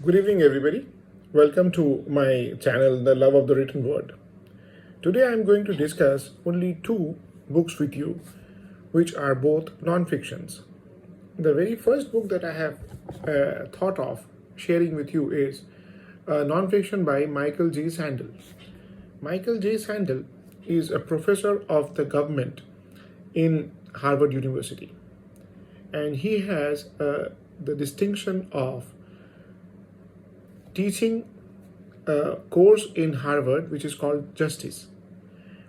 Good evening, everybody. Welcome to my channel, The Love of the Written Word. Today I am going to discuss only two books with you, which are both non-fictions. The very first book that I have thought of sharing with you is non-fiction by Michael J. Sandel. Michael J. Sandel is a professor of the government in Harvard University, and he has the distinction of teaching a course in Harvard which is called Justice,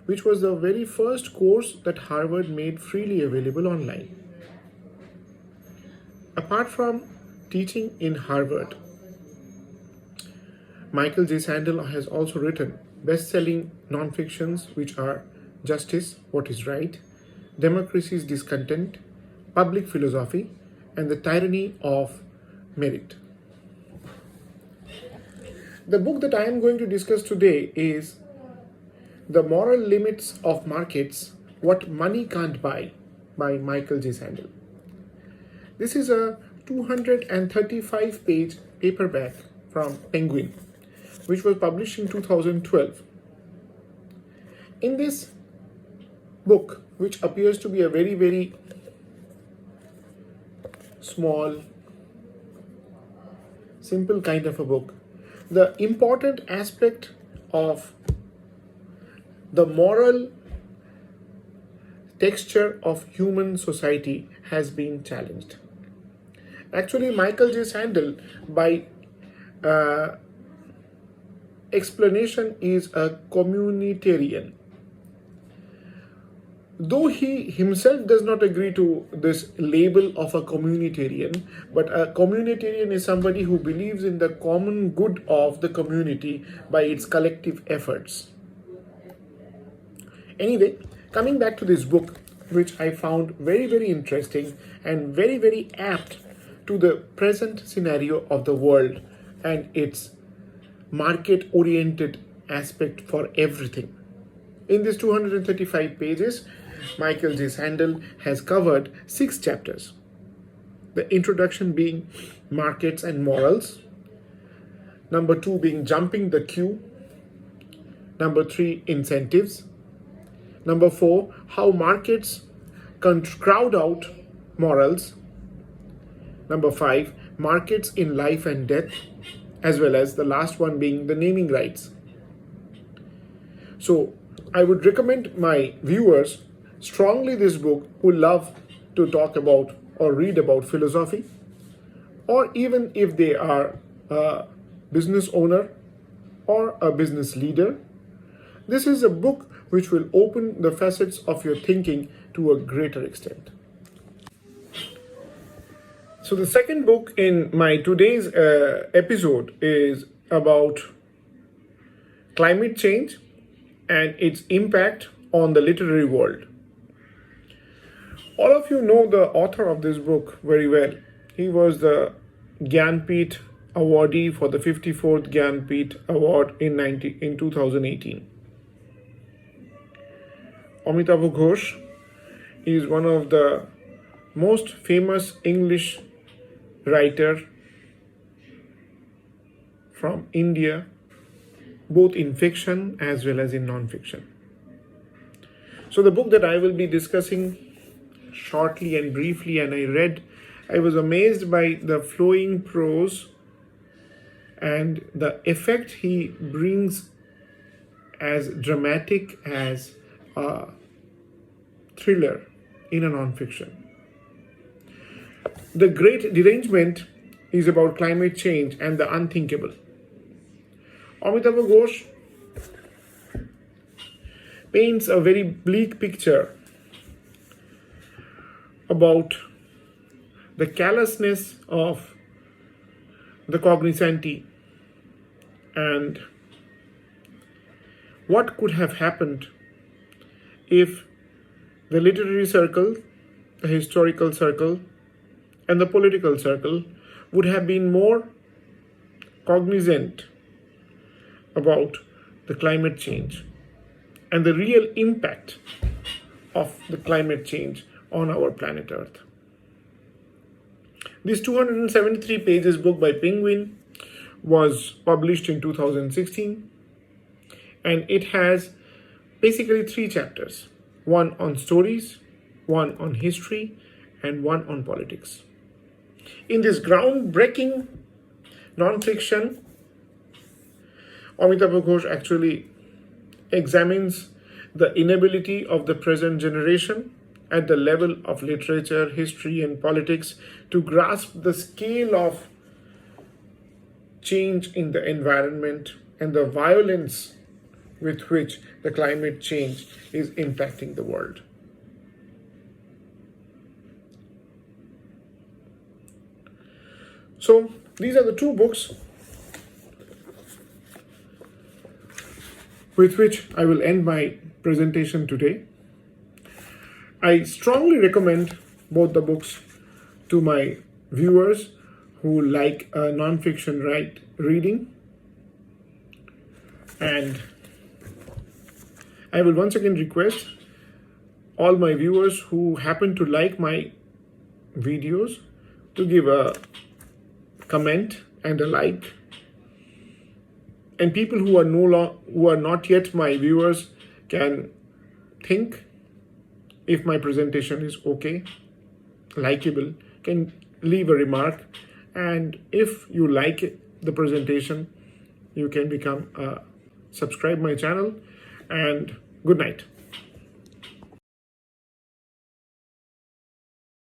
which was the very first course that Harvard made freely available online. Apart from teaching in Harvard, Michael J. Sandel has also written best-selling non-fictions which are Justice, What is Right, Democracy's Discontent, Public Philosophy, and The Tyranny of Merit. The book that I am going to discuss today is The Moral Limits of Markets, What Money Can't Buy by Michael J. Sandel. This is a 235-page paperback from Penguin, which was published in 2012. In this book, which appears to be a very, very small, simple kind of a book, the important aspect of the moral texture of human society has been challenged. Actually, Michael J. Sandel, by explanation, is a communitarian. Though he himself does not agree to this label of a communitarian, but a communitarian is somebody who believes in the common good of the community by its collective efforts. Anyway, coming back to this book, which I found very, very interesting and very, very apt to the present scenario of the world and its market-oriented aspect for everything. In these 235 pages, Michael J. Sandel has covered 6 chapters. The introduction being Markets and Morals. Number 2 being Jumping the Queue. Number 3, Incentives. Number 4, How Markets Crowd Out Morals. Number 5, Markets in Life and Death, as well as the last one being the naming rights. So I would recommend my viewers strongly this book who love to talk about or read about philosophy, or even if they are a business owner or a business leader. This is a book which will open the facets of your thinking to a greater extent. So the second book in my today's episode is about climate change and its impact on the literary world. All of you know the author of this book very well. He was the Gyanpith awardee for the 54th Gyanpith Award in 2018. Amitabh Ghosh is one of the most famous English writer from India, both in fiction as well as in non-fiction. So the book that I will be discussing shortly and briefly, and I was amazed by the flowing prose and the effect he brings as dramatic as a thriller in a non-fiction. The Great Derangement is about climate change and the unthinkable. Amitabh Ghosh paints a very bleak picture about the callousness of the cognoscenti and what could have happened if the literary circle, the historical circle, and the political circle would have been more cognizant about the climate change and the real impact of the climate change on our planet Earth. This 273 pages book by Penguin was published in 2016, and it has basically 3 chapters: one on stories, one on history, and one on politics. In this groundbreaking non-fiction, Amitabh Ghosh actually examines the inability of the present generation at the level of literature, history, and politics to grasp the scale of change in the environment and the violence with which the climate change is impacting the world. So these are the 2 books with which I will end my presentation today. I strongly recommend both the books to my viewers who like non-fiction reading. And I will once again request all my viewers who happen to like my videos to give a comment and a like. And people who are not yet my viewers can think if my presentation is okay, likable, can leave a remark. And if you like the presentation, you can subscribe my channel. And good night.